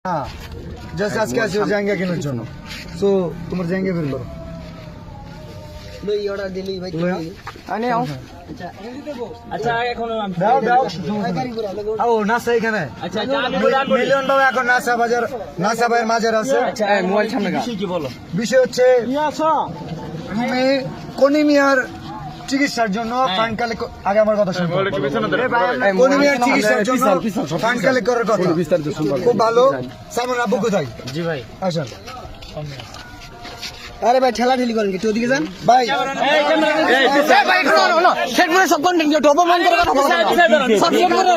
हाँ जैसे आज कैसे हो जाएंगे কেনার জন্য সো তোমার জায়গা বের করো লই অর্ডার দিলি ভাই আনে আও আচ্ছা এখন দাও দাও আও নাসা এখানে আচ্ছা আচ্ছা আমি বললাম মিলিয়ন বাবা এখন নাসা বাজার নাসা ভাইয়ের মাঝের আছে আচ্ছা মোবাইল সামনে বিষয় কি বলো বিষয় হচ্ছে আমি কোনিমিয়ার চিকিৎসার জন্য ফান্ড কালেক্ট আগে আমার কথা শুনুন কোনিমিয়ার চিকিৎসার জন্য ফান্ড কালেক্ট করার কথা খুব ভালো সাইমন আব্বু কোথায় জি ভাই আসেন আরে ভাই ঠেলা ঠেলি করেন কি তুই ওদিকে যান ভাই এই ভাই হলো সেট মানে সব কন্টেন্ট কি অপমান করে কথা বলো সব সেট করে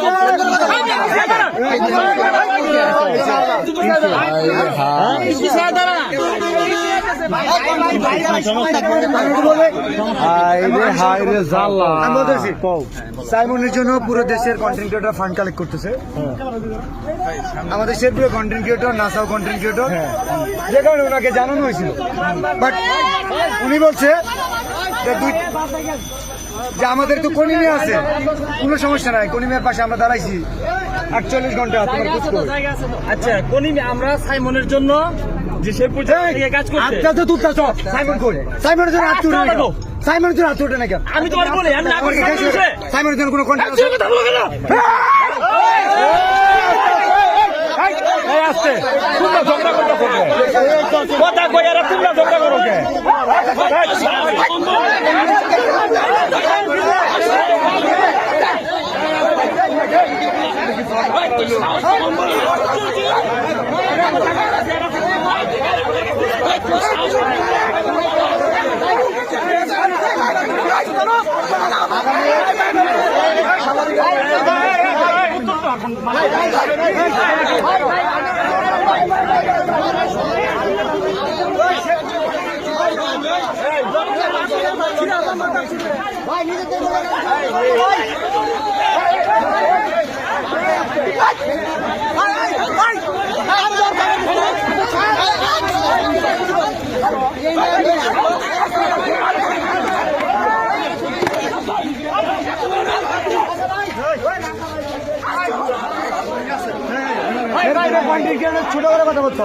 সাইমনের জন্য পুরো দেশের কন্টেন্ট ক্রিয়েটর ফান্ড কালেক্ট করতেছে আমাদের শেরপুরে কন্টেন্ট ক্রিয়েটর নাসাও কন্টেন্ট ক্রিয়েটর যে কারণে ওনাকে জানানো হয়েছিল বাট উনি বলছে যে আমাদের তো কোনিমিয়া আছে কোনো সমস্যা নাই কোনিমিয়ার পাশে আমরা দাঁড়াইছি 48 ঘন্টা তোমার খোঁজ করো আচ্ছা কোনিমিয়া আমরা সাইমনের জন্য যে শেরপুর থেকে কাজ করতে আচ্ছা তো তুই সব সাইমন কই সাইমনের জন্য হাত তুলে রাখো সাইমনের জন্য হাত তুলে না কেন আমি তোমার বলি আমি না করি সাইমনের জন্য কোনো কন্টেন্ট আছে কথা বলো কেন এই আসছে তোমরা ঝগড়া করতে কথা কই আর তোমরা ঝগড়া করো কে ছোট করে কথা বলতো